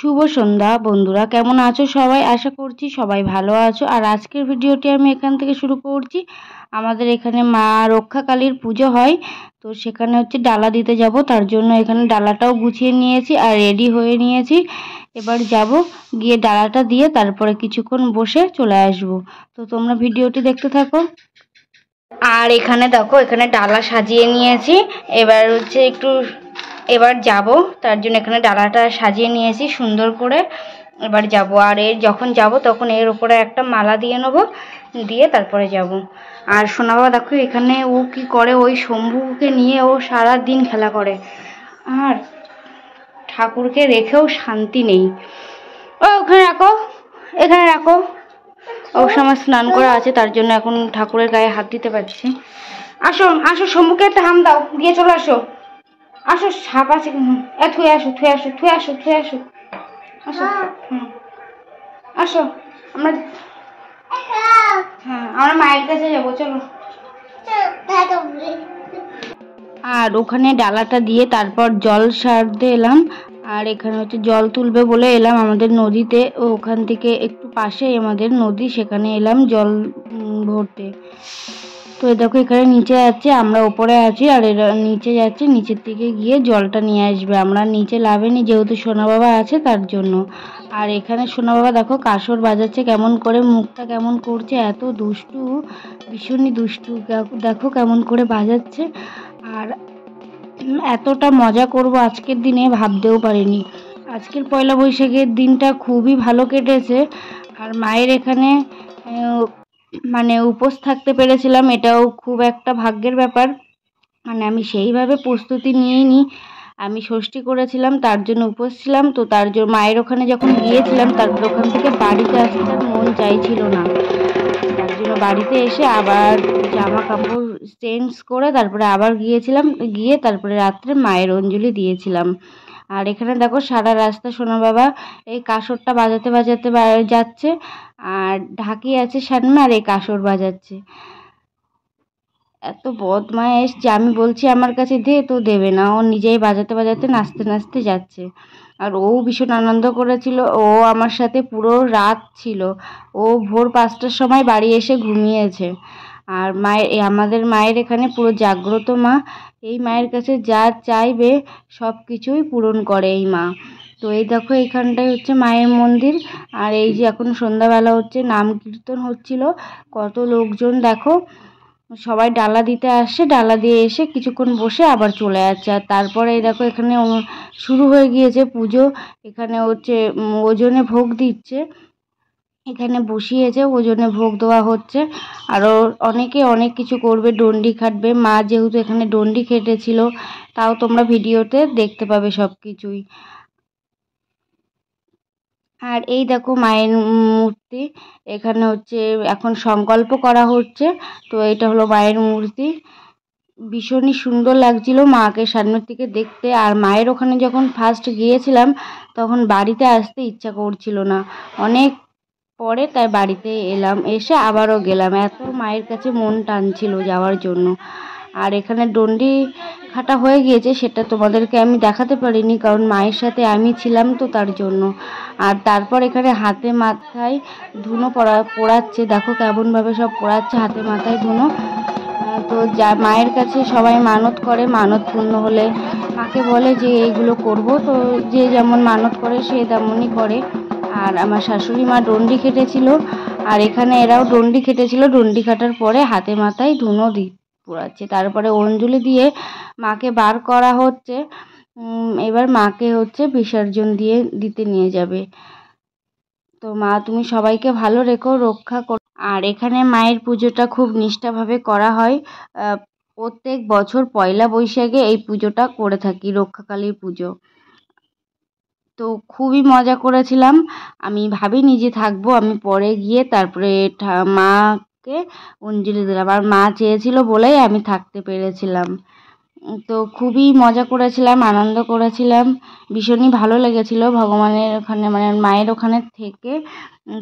শুভ সন্ধ্যা বন্ধুরা, কেমন আছো সবাই? আশা করছি সবাই ভালো আছো। আর আজকের ভিডিওটি আমি এখান থেকে শুরু করছি। আমাদের এখানে মা রক্ষাকালীর পুজো হয়, তো সেখানে ডালা দিতে যাব। তার জন্য এখানে ডালাটাও গুছিয়ে নিয়েছি আর রেডি হয়ে নিয়েছি। এবার যাব, গিয়ে ডালাটা দিয়ে তারপরে কিছুক্ষণ বসে চলে আসব। তো তোমরা ভিডিওটি দেখতে থাকো। আর এখানে দেখো, এখানে ডালা সাজিয়ে নিয়েছি। এবার এবার যাব, তার জন্য এখানে ডালাটা সাজিয়ে নিয়েছি সুন্দর করে। এবার যাব, আর যখন যাব তখন এর উপরে একটা মালা দিয়ে নেব, দিয়ে তারপরে যাব। আর সোনা বাবা দেখো এখানে ও কি করে, ওই শম্ভুকে নিয়ে ও সারা দিন খেলা করে, আর ঠাকুরকে রেখেও শান্তি নেই। ও ওখানে রাখো, এখানে রাখো। ও সময় স্নান করা আছে, তার জন্য এখন ঠাকুরের গায়ে হাত দিতে পারছি। আসো আসো, শম্ভুকে একটা হাম দাও, দিয়ে চলে আসো। আসো, সাপ আছে, থুয়ে আসো থুয়ে আসো থুয়ে আসো থুয়ে আসো। আসো, আসো, আমরা আমরা মায়ের কাছে যাবো, চলো। আর ওখানে ডালাটা দিয়ে তারপর জল সারতে এলাম। আর এখানে জল তুলবে বলে এলাম আমাদের নদীতে। ওখান থেকে একটু পাশে আমাদের নদী, সেখানে এলাম জল ভরতে। তো দেখো এখানে নিচে যাচ্ছে, আমরা ওপরে আছি, আর এরা নিচে যাচ্ছে, নিচের দিকে গিয়ে জলটা নিয়ে আসবে। আমরা নিচে লাভেনি, যেহেতু সোনা বাবা আছে তার জন্য। আর এখানে সোনা বাবা দেখো কাসর বাজাচ্ছে কেমন করে, মুখটা কেমন করছে, এত দুষ্টু, ভীষণই দুষ্টু। দেখো কেমন করে বাজাচ্ছে। আর এতটা মজা করব আজকের দিনে ভাবতেও পারিনি। আজকের পয়লা বৈশাখের দিনটা খুবই ভালো কেটেছে। আর মায়ের এখানে উপোস থাকতে পেরেছিলাম, এটাও খুব একটা ভাগ্যের ব্যাপার। আমি সেইভাবে প্রস্তুতি নিইনি। আমি ষষ্ঠী করেছিলাম, তার জন্য উপোস ছিলাম। তো তার জন্য মায়ের ওখানে যখন গিয়েছিলাম, তারপর ওখান থেকে বাড়িতে আসতে আর মন চাইছিল না। তার জন্য বাড়িতে এসে আবার জামা কাপড় চেঞ্জ করে তারপরে আবার গিয়েছিলাম, গিয়ে তারপরে রাত্রে মায়ের অঞ্জলি দিয়েছিলাম। আর এখানে দেখো সারা রাস্তা সোনা বাবা এই কাসরটা বাজাতে বাজাতে যাচ্ছে, আর ঢাকি আছে সামনে, আর এই কাসর বাজাচ্ছে। এত বদমাইশ যে আমি বলছি আমার কাছে দে, তো দেবে না, ও নিজেই বাজাতে বাজাতে নাচতে নাচতে যাচ্ছে। আর ও ভীষণ আনন্দ করেছিল, ও আমার সাথে পুরো রাত ছিল। ও ভোর 5টার সময় বাড়ি এসে ঘুমিয়েছে। আর আমাদের মায়ের এখানে পুরো জাগ্রত মা। এই মায়ের কাছে যা চাইবে সব কিছুই পূরণ করে এই মা। তো এই দেখো এইখানটাই মায়ের মন্দির। আর এই যে এখন সন্ধ্যাবেলা নাম কীর্তন হচ্ছিল, কত লোকজন দেখো, সবাই ডালা দিতে আসে, ডালা দিয়ে এসে কিছুক্ষণ বসে আবার চলে যাচ্ছে। আর তারপরে এই দেখো এখানে শুরু হয়ে গিয়েছে পুজো। এখানে ওজনে ভোগ দিচ্ছে, এখানে বসিয়েছে, ওজনে ভোগ দেওয়া হচ্ছে। আরও অনেকে অনেক কিছু করবে, ডন্ডি খাটবে। মা যেহেতু এখানে ডন্ডি খেটেছিল, তাও তোমরা ভিডিওতে দেখতে পাবে সব কিছুই। আর এই দেখো মায়ের মূর্তি, এখানে এখন সংকল্প করা হচ্ছে। তো এটা হলো মায়ের মূর্তি, ভীষণই সুন্দর লাগছিল মাকে সামনের থেকে দেখতে। আর মায়ের ওখানে যখন ফার্স্ট গিয়েছিলাম, তখন বাড়িতে আসতে ইচ্ছা করছিল না, অনেক পরে তাই বাড়িতে এলাম, এসে আবারও গেলাম, এত মায়ের কাছে মন টানছিল যাওয়ার জন্য। আর এখানে ডন্ডি খাটা হয়ে গিয়েছে, সেটা তোমাদেরকে আমি দেখাতে পারিনি, কারণ মায়ের সাথে আমি ছিলাম তো তার জন্য। আর তারপর এখানে হাতে মাথায় ধুনো পোড়াচ্ছে, দেখো কেমনভাবে সব পোড়াচ্ছে হাতে মাথায় ধুনো। তো মায়ের কাছে সবাই মানত করে, মানত পূর্ণ হলে মাকে বলে যে এইগুলো করব। তো যে যেমন মানত করে সে তেমনই করে। আর আমার শাশুড়ি মা ডন্ডি খেটেছিল, আর এখানে এরাও ডন্ডি খেটেছিল। ডন্ডি কাটার পরে হাতে মাথায় ধুনো পোড়াচ্ছে, তারপরে অঞ্জলি দিয়ে মাকে বার করা হচ্ছে। এবার মাকে বিসর্জন দিতে নিয়ে যাবে। তো মা তুমি সবাইকে ভালো রেখো, রক্ষা করো। আর এখানে মায়ের পুজোটা খুব নিষ্ঠাভাবে করা হয়। প্রত্যেক বছর পয়লা বৈশাখে এই পুজোটা করে থাকি, রক্ষাকালীর পুজো। তো খুবই মজা করেছিলাম। আমি ভাবিনি যে থাকবো, আমি পরে গিয়ে তারপরে মাকে অঞ্জলি দিলাম। আর মা চেয়েছিল বলেই আমি থাকতে পেরেছিলাম। তো খুবই মজা করেছিলাম, আনন্দ করেছিলাম, ভীষণই ভালো লেগেছিল ভগবানের ওখানে, মায়ের ওখানে থেকে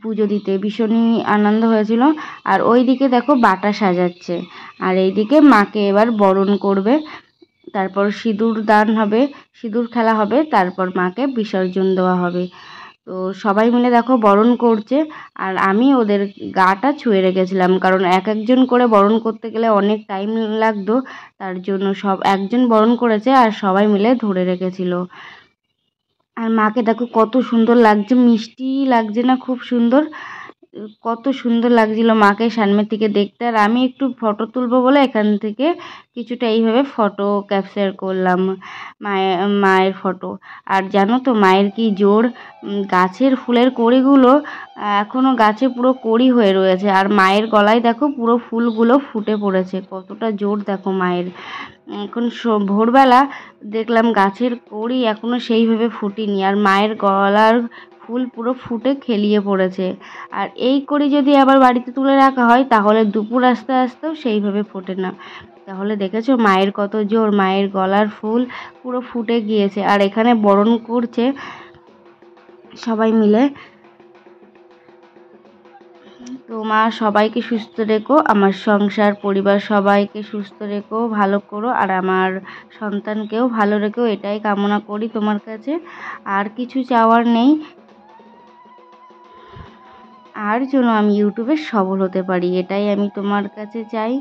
পুজো দিতে ভীষণই আনন্দ হয়েছিল। আর ওই দিকে দেখো বাটা সাজাচ্ছে, আর এইদিকে মাকে এবার বরণ করবে। তারপর সিঁদুর দান হবে, সিঁদুর খেলা হবে, তারপর মাকে বিসর্জন দেওয়া হবে। তো সবাই মিলে দেখো বরণ করছে, আর আমি ওদের গাটা ছুঁয়ে রেখেছিলাম, কারণ এক একজন করে বরণ করতে গেলে অনেক টাইম লাগতো, তার জন্য একজন বরণ করেছে আর সবাই মিলে ধরে রেখেছিল। আর মাকে দেখো কত সুন্দর লাগছে, মিষ্টি লাগছে না? খুব সুন্দর, কত সুন্দর লাগছিল মাকে সামনের থেকে দেখতে। আর আমি একটু ফটো তুলবো বলে এখান থেকে কিছুটা এইভাবে ফটো ক্যাপচার করলাম মায়ের ফটো। আর জানো তো মায়ের কি জোর, গাছের ফুলের কড়িগুলো এখনো গাছে পুরো কড়ি হয়ে রয়েছে, আর মায়ের গলায় দেখো পুরো ফুলগুলো ফুটে পড়েছে, কতটা জোর দেখো মায়ের। এখন ভোরবেলা দেখলাম গাছের কড়ি এখনো সেইভাবে ফুটেনি, আর মায়ের গলার ফুল পুরো ফুটে খেলিয়ে পড়েছে। আর এই কড়ি যদি আবার বাড়িতে তুলে রাখা হয় তাহলে দুপুর আস্তে আস্তেও সেইভাবে ফোটে না। তাহলে দেখেছো মায়ের কত জোর, মায়ের গলার ফুল পুরো ফুটে গিয়েছে। আর এখানে বরণ করছে সবাই মিলে। তো মা সবাইকে সুস্থ রেখো, আমার সংসার পরিবার সবাইকে সুস্থ রেখো, ভালো করো, আর আমার সন্তানকেও ভালো রেখো, এটাই কামনা করি তোমার কাছে। আর কিছু চাওয়ার নেই, আর যেন আমি ইউটিউবে সফল হতে পারি, এটাই আমি তোমার কাছে চাই।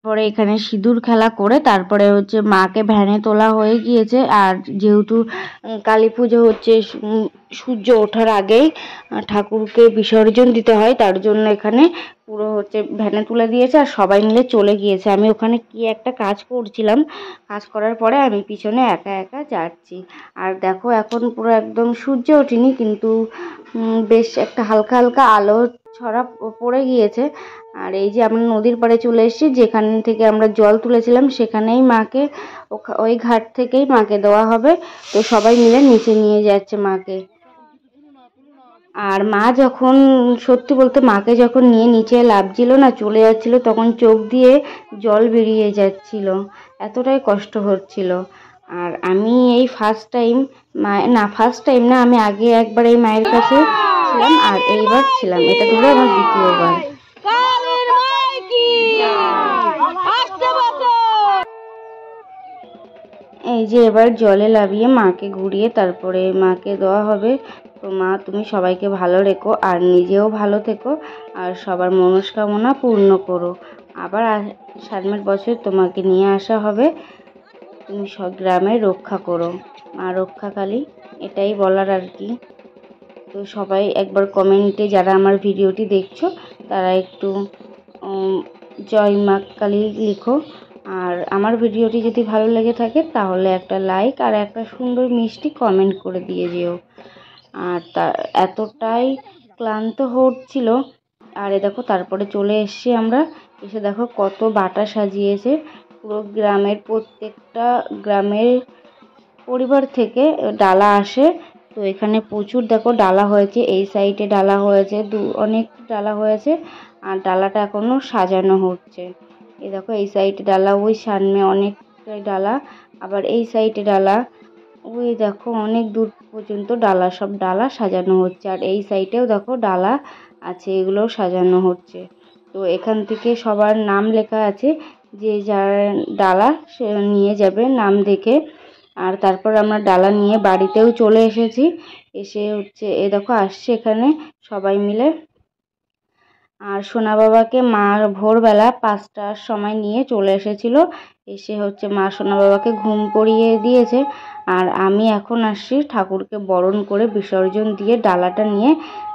পরে এখানে সিঁদুর খেলা করে তারপরে হচ্ছে মাকে ভ্যানে তোলা হয়ে গিয়েছে। আর যেহেতু কালী পুজো হচ্ছে সূর্য ওঠার আগেই ঠাকুরকে বিসর্জন দিতে হয়, তার জন্য এখানে পুরো হচ্ছে ভ্যানে তুলে দিয়েছে আর সবাই মিলে চলে গিয়েছে। আমি ওখানে কি একটা কাজ করছিলাম, কাজ করার পরে আমি পিছনে একা একা যাচ্ছি। আর দেখো এখন পুরো একদম সূর্য ওঠেনি, কিন্তু বেশ একটা হালকা হালকা আলো ছড়া পড়ে গিয়েছে। আর এই যে আমরা নদীর পাড়ে চলে এসেছি, যেখান থেকে আমরা জল তুলেছিলাম সেখানেই মাকে, ওই ঘাট থেকেই মাকে দেওয়া হবে। তো সবাই মিলে নিচে নিয়ে যাচ্ছে মাকে। আর মা যখন, সত্যি বলতে মাকে যখন নিয়ে নিচে লাফছিল না, চলে যাচ্ছিল, তখন চোখ দিয়ে জল বেরিয়ে যাচ্ছিল, এতটাই কষ্ট হচ্ছিল। আর আমি এই ফার্স্ট টাইম ফার্স্ট টাইম না, আমি আগে একবার এই মায়ের কাছে ছিলাম, আর এইবার ছিলাম, এটা ধরে আমার দ্বিতীয়বার। এই যে এবার জলে লাবিয়ে মাকে ঘুরিয়ে তারপরে মাকে দেওয়া হবে। তো মা তুমি সবাইকে ভালো রেখো, আর নিজেও ভালো থেকো, আর সবার মনস্কামনা পূর্ণ করো। আবার সামনের বছর তোমাকে নিয়ে আসা হবে, তুমি সব গ্রামে রক্ষা করো, মা রক্ষাকালী, এটাই বলার আর কি। তো সবাই একবার কমেন্টে যারা আমার ভিডিওটি দেখছো তারা একটু জয় মা কালী লিখো। আর আমার ভিডিওটি যদি ভালো লেগে থাকে তাহলে একটা লাইক আর একটা সুন্দর মিষ্টি কমেন্ট করে দিয়ে যেও। আর এতটাই ক্লান্ত হচ্ছিল। আর দেখো তারপরে চলে এসেছি আমরা, এসে দেখো কত বাটা সাজিয়েছে, পুরো গ্রামের প্রত্যেকটা গ্রামের পরিবার থেকে ডালা আসে। তো এখানে প্রচুর দেখো ডালা হয়েছে, এই সাইডে ডালা হয়েছে, অনেক ডালা হয়েছে, আর ডালাটা এখনো সাজানো হচ্ছে। এই দেখো এই সাইডে ডালা, ওই সামনে অনেকটাই ডালা, আবার এই সাইডে ডালা, ওই দেখো অনেক দূর পর্যন্ত ডালা, সব ডালা সাজানো হচ্ছে। আর এই সাইডেও দেখো ডালা আছে, এগুলোও সাজানো হচ্ছে। তো এখান থেকে সবার নাম লেখা আছে, যে যার ডালা সে নিয়ে যাবে নাম দেখে। আর তারপর আমরা ডালা নিয়ে বাড়িতেও চলে এসেছি, এসে হচ্ছে এ দেখো আসছে এখানে সবাই মিলে। আর সোনা বাবাকে মা ভোরবেলা 5টার সময় নিয়ে চলে এসেছিল, এসে হচ্ছে মা সোনা বাবাকে ঘুম পড়িয়ে দিয়েছে। আর আমি এখন আসছি ঠাকুরকে বরণ করে বিসর্জন দিয়ে ডালাটা নিয়ে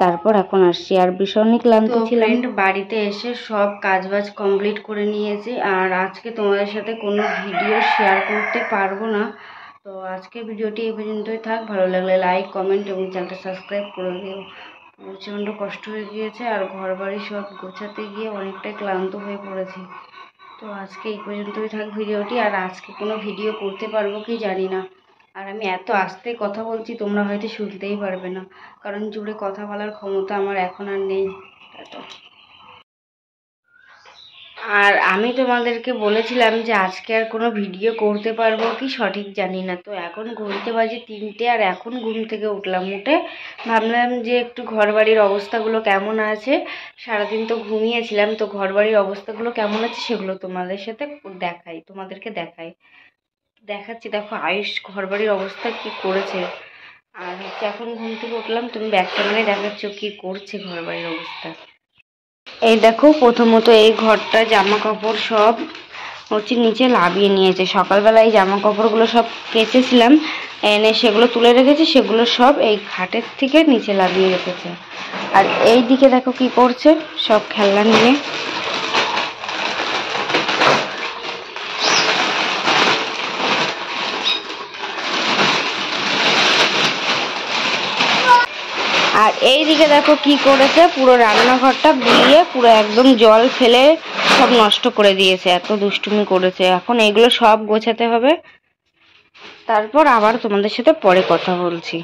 তারপর এখন আসছি। আর ভীষণই ক্লান্ত ছিলাম। বাড়িতে এসে সব কাজবাজ কমপ্লিট করে নিয়েছি, আর আজকে তোমাদের সাথে কোনো ভিডিও শেয়ার করতে পারবো না। তো আজকে ভিডিওটি এই পর্যন্তই থাক, ভালো লাগলে লাইক কমেন্ট এবং চ্যানেলটা সাবস্ক্রাইব করে দিও। প্রচণ্ড কষ্ট হয়ে গিয়েছে, আর ঘর বাড়ি সব গোছাতে গিয়ে অনেকটাই ক্লান্ত হয়ে পড়েছি। তো আজকে এই পর্যন্তই থাক ভিডিওটি। আর আজকে কোনো ভিডিও করতে পারবো কি জানি না। আর আমি এত আস্তে কথা বলছি, তোমরা হয়তো শুনতেই পারবে না, কারণ জোরে কথা বলার ক্ষমতা আমার এখন আর নেই। আর আমি তোমাদেরকে বলেছিলাম যে আজকে আর কোনো ভিডিও করতে পারবো কি সঠিক জানি না। তো এখন ঘড়িতে বাজে 3টে, আর এখন ঘুম থেকে উঠলাম। উঠে ভাবলাম যে একটু ঘরবাড়ির অবস্থাগুলো কেমন আছে, সারাদিন তো ঘুমিয়েছিলাম, তো ঘরবাড়ির অবস্থাগুলো কেমন আছে সেগুলো তোমাদেরকে দেখাচ্ছি। দেখো আয়ুষ ঘরবাড়ির অবস্থা কি করেছে। আর হচ্ছে এখন ঘুম থেকে উঠলাম, তুমি ব্যাক ক্যামেরায় দেখাচ্ছ কি করছে ঘরবাড়ির অবস্থা। এই দেখো, প্রথমত এই ঘরটা জামা কাপড় সব হচ্ছে নিচে লাভিয়ে নিয়েছে। সকালবেলায় জামা কাপড়গুলো সব কেচেছিলাম, এনে সেগুলো তুলে রেখেছি, সেগুলো সব এই খাটের থেকে নিচে লাভিয়ে রেখেছে। আর এই দিকে দেখো কি করছে, সব খেলনা নিয়ে। আর এই দিকে দেখো কি করেছে, পুরো রান্নাঘরটা গুলিয়ে পুরো একদম জল ফেলে সব নষ্ট করে দিয়েছে, এত দুষ্টুমি করেছে। এখন এগুলো সব গোছাতে হবে, তারপর আবার তোমাদের সাথে পরে কথা বলছি।